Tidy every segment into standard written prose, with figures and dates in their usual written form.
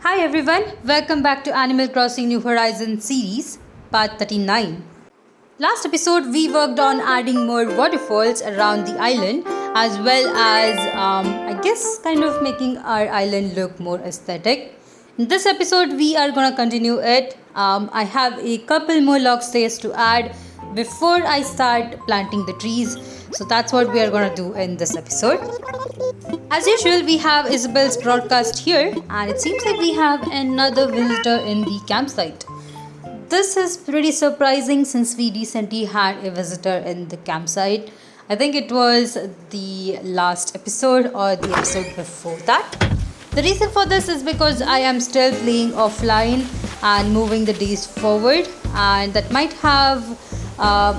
Hi everyone, welcome back to Animal Crossing New Horizons series, part 39. Last episode, we worked on adding more waterfalls around the island as well as, kind of making our island look more aesthetic. In this episode, we are gonna continue it. I have a couple more log stairs to add before I start planting the trees. So that's what we are gonna do in this episode. As usual, we have Isabel's broadcast here, and it seems like we have another visitor in the campsite. This is pretty surprising since we recently had a visitor in the campsite. I think it was the last episode or the episode before that. The reason for this is because I am still playing offline and moving the days forward, and that might have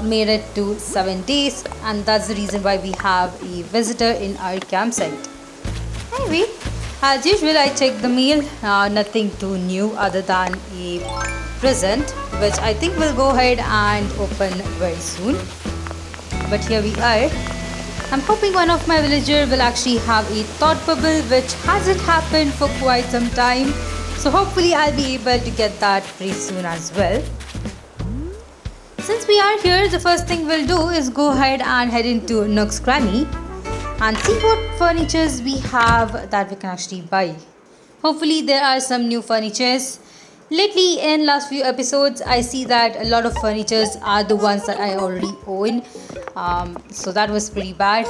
made it to 7 days, and that's the reason why we have a visitor in our campsite. Anyway, as usual, I checked the mail, nothing too new other than a present, which I think we'll go ahead and open very soon. But here we are. I'm hoping one of my villagers will actually have a thought bubble, which hasn't happened for quite some time. So hopefully I'll be able to get that pretty soon as well. Since we are here, the first thing we'll do is go ahead and head into Nook's Cranny and see what furnitures we have that we can actually buy. Hopefully there are some new furnitures. Lately in last few episodes, I see that a lot of furnitures are the ones that I already own. So that was pretty bad.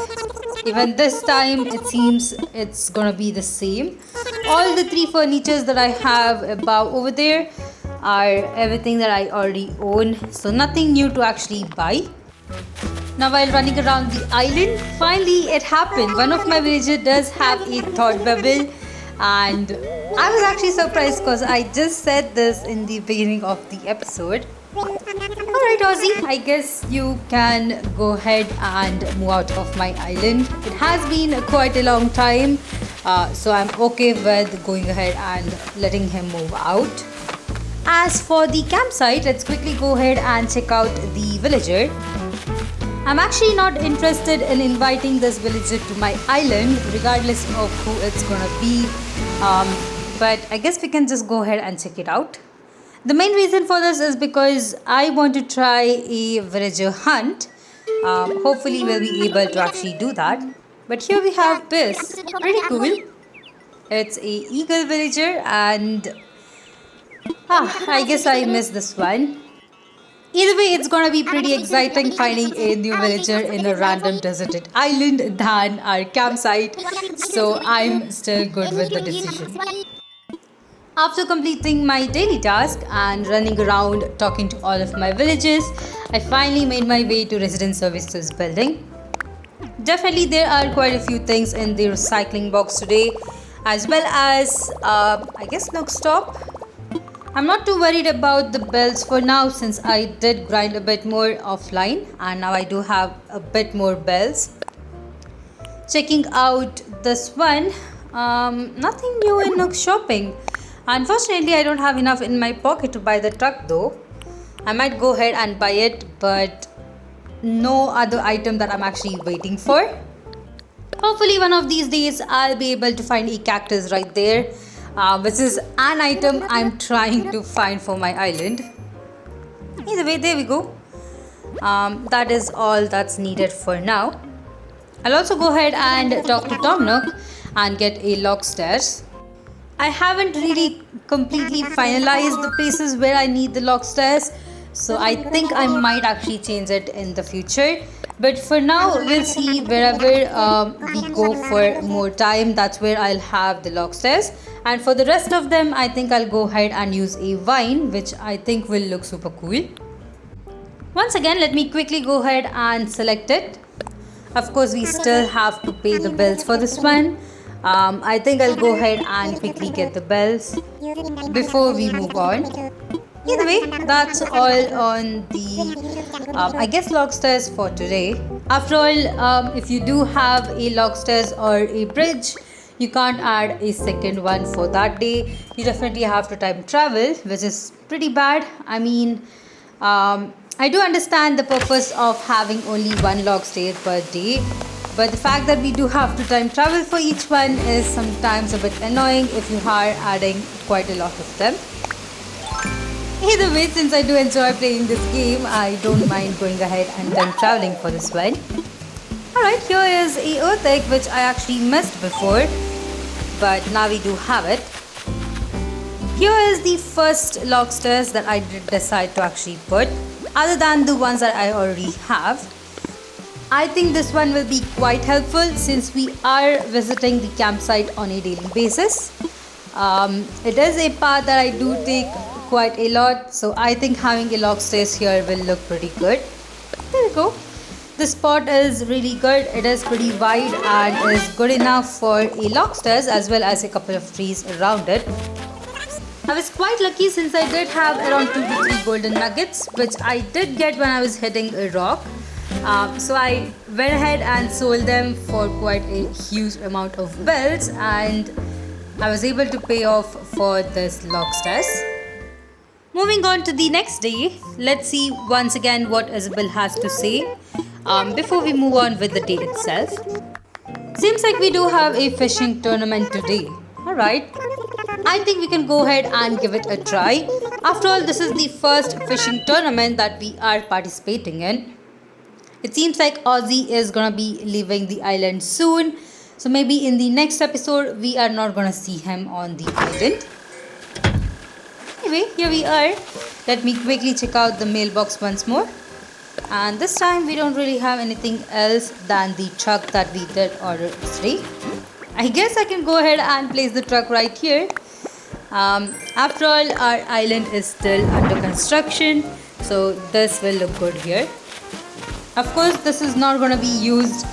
Even this time it seems it's gonna be the same. All the three furnitures that I have above over there are everything that I already own. So nothing new to actually buy. Now while running around the island, finally it happened. One of my villagers does have a thought bubble, and I was actually surprised because I just said this in the beginning of the episode. Alright Ozzy, I guess you can go ahead and move out of my island. It has been quite a long time, so I'm okay with going ahead and letting him move out. As for the campsite, let's quickly go ahead and check out the villager. I'm actually not interested in inviting this villager to my island regardless of who it's gonna be, but I guess we can just go ahead and check it out. The main reason for this is because I want to try a villager hunt. Hopefully we'll be able to actually do that. But here we have this, pretty cool. It's a eagle villager, and I guess I missed this one. Either way, it's gonna be pretty exciting finding a new villager in a random deserted island than our campsite, so I'm still good with the decision. After completing my daily task and running around talking to all of my villagers, I finally made my way to Resident Services building. Definitely there are quite a few things in the recycling box today, as well as Nook Stop. I'm not too worried about the bells for now since I did grind a bit more offline and now I do have a bit more bells. Checking out this one, nothing new in Nook shopping. Unfortunately, I don't have enough in my pocket to buy the truck though. I might go ahead and buy it, but no other item that I'm actually waiting for. Hopefully one of these days I'll be able to find a cactus right there. Which is an item I'm trying to find for my island. Either way, there we go. That is all that's needed for now. I'll also go ahead and talk to Tom Nook and get a log stairs. I haven't really completely finalized the places where I need the log stairs, so I think I might actually change it in the future. But for now, we'll see wherever we go for more time, that's where I'll have the log stairs. And for the rest of them, I think I'll go ahead and use a vine, which I think will look super cool. Once again, let me quickly go ahead and select it. Of course, we still have to pay the bills for this one. I think I'll go ahead and quickly get the bells before we move on. Either way, that's all on the, log stairs for today. After all, if you do have a log stairs or a bridge, you can't add a second one for that day. You definitely have to time travel, which is pretty bad. I mean, I do understand the purpose of having only one log stair per day, but the fact that we do have to time travel for each one is sometimes a bit annoying if you are adding quite a lot of them. Either way, since I do enjoy playing this game, I don't mind going ahead and time traveling for this one. Alright, here is a earth egg which I actually missed before, but now we do have it. Here is the first log stairs that I did decide to actually put, other than the ones that I already have. I think this one will be quite helpful since we are visiting the campsite on a daily basis. It is a path that I do take quite a lot, so I think having a log stairs here will look pretty good. There we go. The spot is really good. It is pretty wide and is good enough for a log stairs as well as a couple of trees around it. I was quite lucky since I did have around 2 to 3 golden nuggets, which I did get when I was hitting a rock. So I went ahead and sold them for quite a huge amount of bells, and I was able to pay off for this log stairs. Moving on to the next day, let's see once again what Isabel has to say before we move on with the day itself. Seems like we do have a fishing tournament today. Alright, I think we can go ahead and give it a try. After all, this is the first fishing tournament that we are participating in. It seems like Ozzy is gonna be leaving the island soon, so maybe in the next episode we are not gonna see him on the island. Anyway, here we are. Let me quickly check out the mailbox once more. And this time we don't really have anything else than the truck that we did order yesterday. I guess I can go ahead and place the truck right here. After all, our island is still under construction, so this will look good here. Of course, this is not going to be used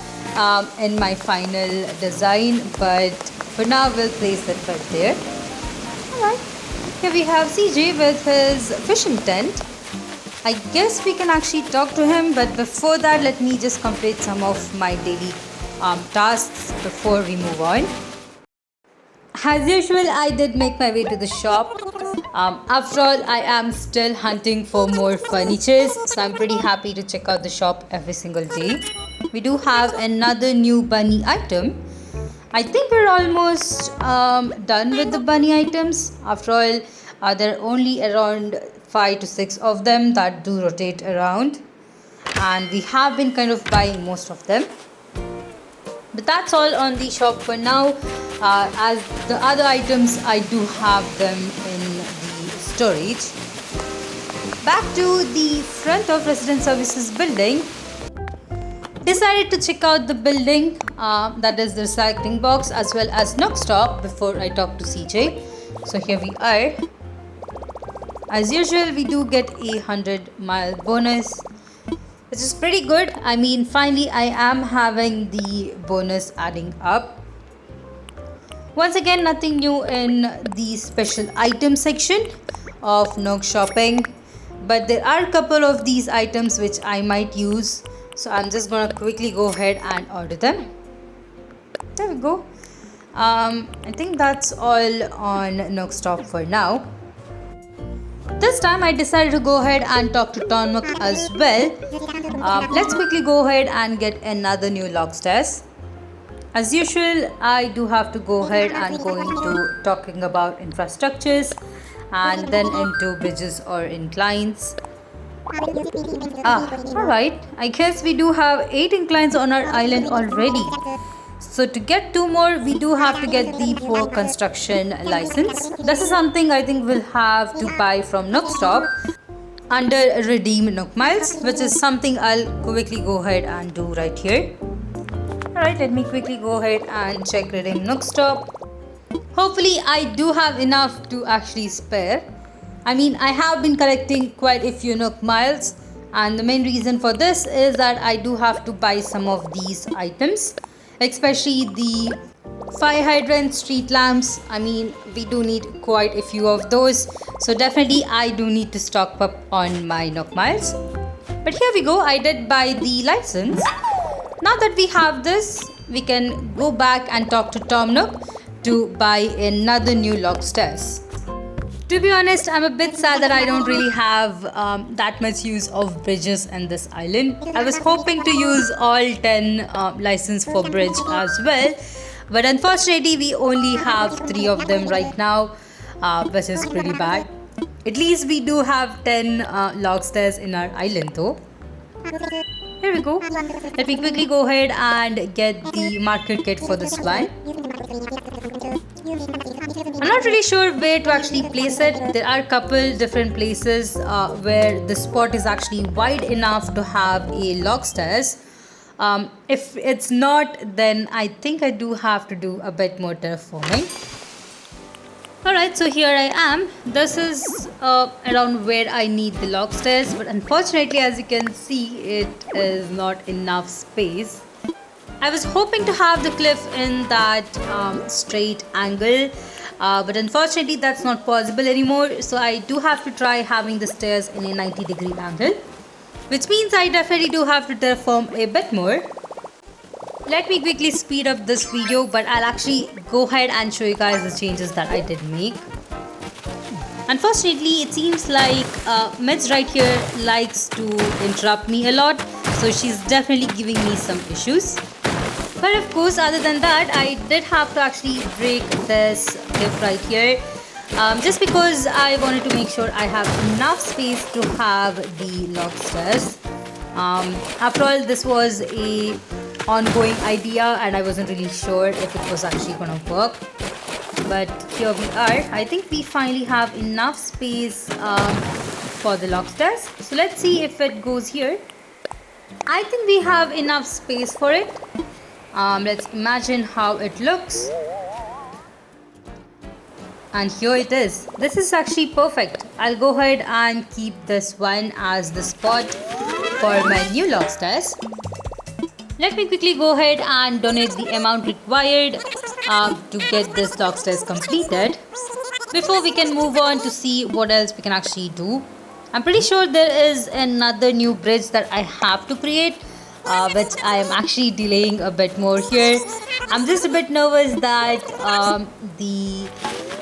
in my final design, but for now we'll place it right there. Alright, here we have CJ with his fishing tent. I guess we can actually talk to him, but before that let me just complete some of my daily tasks before we move on. As usual, I did make my way to the shop. After all, I am still hunting for more furnitures, so I'm pretty happy to check out the shop every single day. We do have another new bunny item. I think we're almost done with the bunny items. After all, there are only around 5 to 6 of them that do rotate around, and we have been kind of buying most of them. But that's all on the shop for now. As the other items, I do have them in the storage. Back to the front of Resident Services building. Decided to check out the building, that is the recycling box, as well as Nook Stop before I talk to CJ. So here we are. As usual, we do get a 100-mile bonus, which is pretty good. I mean, finally I am having the bonus adding up. Once again, nothing new in the special item section of Nook shopping, but there are a couple of these items which I might use, so I'm just gonna quickly go ahead and order them. There we go. I think that's all on Nook Stop for now. This time I decided to go ahead and talk to Tom Nook as well. Let's quickly go ahead and get another new log stairs. As usual, I do have to go ahead and go into talking about infrastructures and then into bridges or inclines. Alright, I guess we do have 8 inclines on our island already. So to get 2 more, we do have to get the poor construction license. This is something I think we'll have to buy from Nook Stop under Redeem Nook Miles, which is something I'll quickly go ahead and do right here. Alright, let me quickly go ahead and check Redeem Nook Stop. Hopefully I do have enough to actually spare. I mean, I have been collecting quite a few Nook Miles, and the main reason for this is that I do have to buy some of these items, especially the fire hydrant, street lamps. I mean, we do need quite a few of those, so definitely I do need to stock up on my Nook Miles. But here we go, I did buy the license. Now that we have this, we can go back and talk to Tom Nook to buy another new log stairs. To be honest, I'm a bit sad that I don't really have that much use of bridges in this island. I was hoping to use all 10 license for bridge as well, but unfortunately we only have 3 of them right now, which is pretty bad. At least we do have 10 log stairs in our island though. Here we go. Let me quickly go ahead and get the market kit for this one. I'm not really sure where to actually place it. There are a couple different places where the spot is actually wide enough to have a log stairs. If it's not, then I think I do have to do a bit more terraforming. Alright, so here I am. This is around where I need the log stairs, but unfortunately, as you can see, it is not enough space. I was hoping to have the cliff in that straight angle, but unfortunately that's not possible anymore, so I do have to try having the stairs in a 90-degree angle, which means I definitely do have to terraform a bit more. Let me quickly speed up this video, but I'll actually go ahead and show you guys the changes that I did make. Unfortunately, it seems like Mids right here likes to interrupt me a lot, so she's definitely giving me some issues. But of course, other than that, I did have to actually break this cliff right here, just because I wanted to make sure I have enough space to have the log stairs. After all, this was a ongoing idea and I wasn't really sure if it was actually gonna work, but here we are. I think we finally have enough space for the log stairs, so let's see if it goes here. I think we have enough space for it. Let's imagine how it looks, and here it is. This is actually perfect. I'll go ahead and keep this one as the spot for my new log stairs. Let me quickly go ahead and donate the amount required to get this log stairs completed before we can move on to see what else we can actually do. I'm pretty sure there is another new bridge that I have to create, which I am actually delaying a bit more here. I'm just a bit nervous that the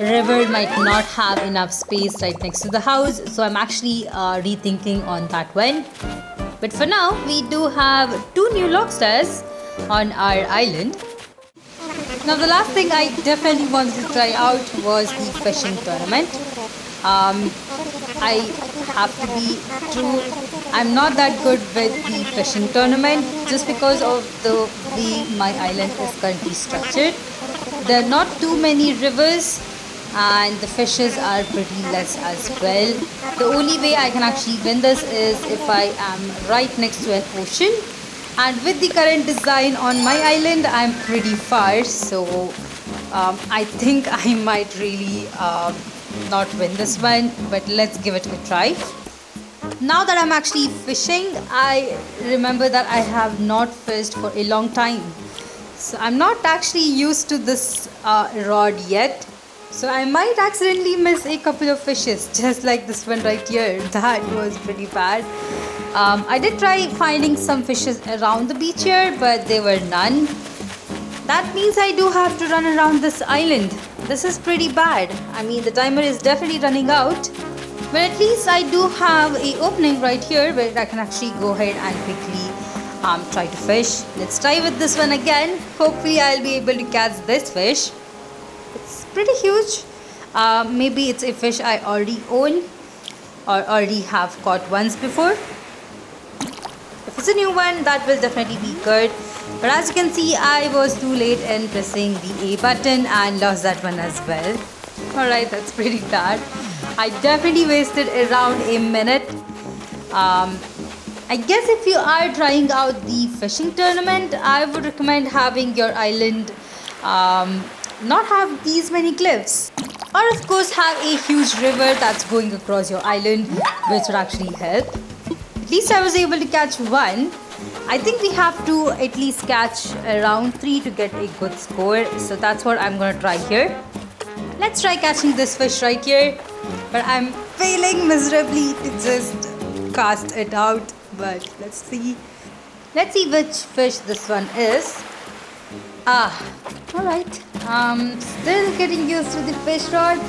river might not have enough space right next to the house, so I'm actually rethinking on that one. But for now, we do have 2 new log stairs on our island. Now the last thing I definitely wanted to try out was the fishing tournament. I have to be true, I'm not that good with the fishing tournament just because of the way my island is currently structured. There are not too many rivers and the fishes are pretty less as well. The only way I can actually win this is if I am right next to an ocean, and with the current design on my island I'm pretty far, so I think I might really not win this one, but let's give it a try. Now that I'm actually fishing, I remember that I have not fished for a long time, so I'm not actually used to this rod yet. So I might accidentally miss a couple of fishes, just like this one right here. That was pretty bad. I did try finding some fishes around the beach here, but there were none. That means I do have to run around this island. This is pretty bad. I mean, the timer is definitely running out. But at least I do have an opening right here where I can actually go ahead and quickly try to fish. Let's try with this one again. Hopefully I'll be able to catch this fish. It's pretty huge. Maybe it's a fish I already own or already have caught once before. If it's a new one, that will definitely be good. But as you can see, I was too late in pressing the A button and lost that one as well. Alright, that's pretty bad. I definitely wasted around a minute. I guess if you are trying out the fishing tournament, I would recommend having your island not have these many cliffs, or of course have a huge river that's going across your island, which would actually help. At least I was able to catch one. I think we have to at least catch around 3 to get a good score, so that's what I'm gonna try here. Let's try catching this fish right here, but I'm failing miserably to just cast it out. But let's see which fish this one is. Alright. Still getting used to the fish rod.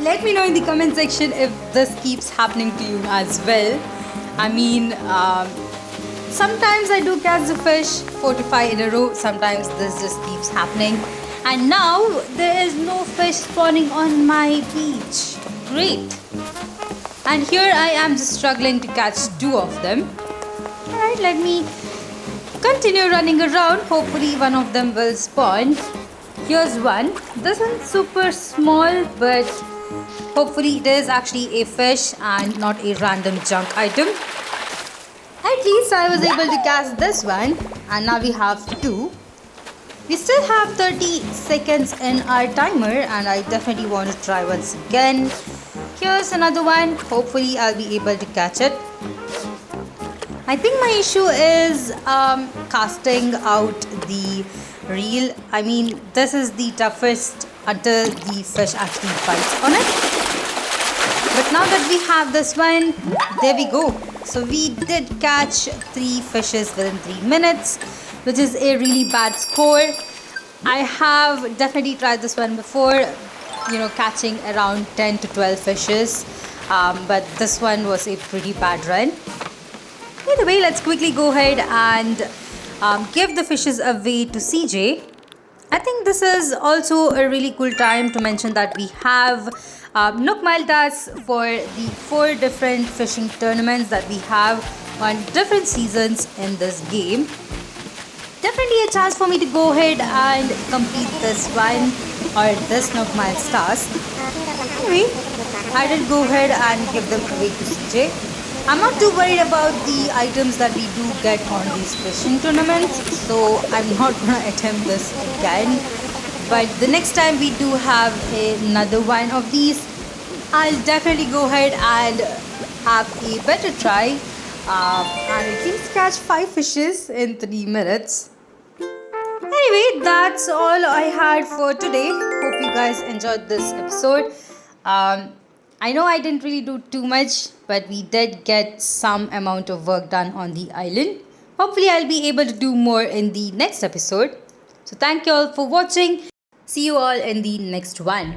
Let me know in the comment section if this keeps happening to you as well. I mean, sometimes I do catch the fish 4 to 5 in a row. Sometimes this just keeps happening. And now there is no fish spawning on my beach. Great. And here I am just struggling to catch 2 of them. Alright, let me continue running around. Hopefully one of them will spawn. Here's one. This one's super small, but hopefully it is actually a fish and not a random junk item. At least I was able to catch this one, and now we have 2. We still have 30 seconds in our timer, and I definitely want to try once again. Here's another one. Hopefully I'll be able to catch it. I think my issue is casting out the reel. I mean, this is the toughest until the fish actually bites on it. But now that we have this one, there we go. So we did catch 3 fishes within 3 minutes, which is a really bad score. I have definitely tried this one before, catching around 10 to 12 fishes. But this one was a pretty bad run. Either way, let's quickly go ahead and give the fishes away to CJ. I think this is also a really cool time to mention that we have Nook Maltas for the 4 different fishing tournaments that we have on different seasons in this game. Definitely a chance for me to go ahead and complete this one or this Nook Miles task. Anyway, I did go ahead and give them away to CJ. I'm not too worried about the items that we do get on these fishing tournaments, so I'm not going to attempt this again. But the next time we do have another one of these, I'll definitely go ahead and have a better try and at least catch 5 fishes in 3 minutes. Anyway, that's all I had for today. Hope you guys enjoyed this episode. I know I didn't really do too much, but we did get some amount of work done on the island. Hopefully I'll be able to do more in the next episode. So thank you all for watching. See you all in the next one.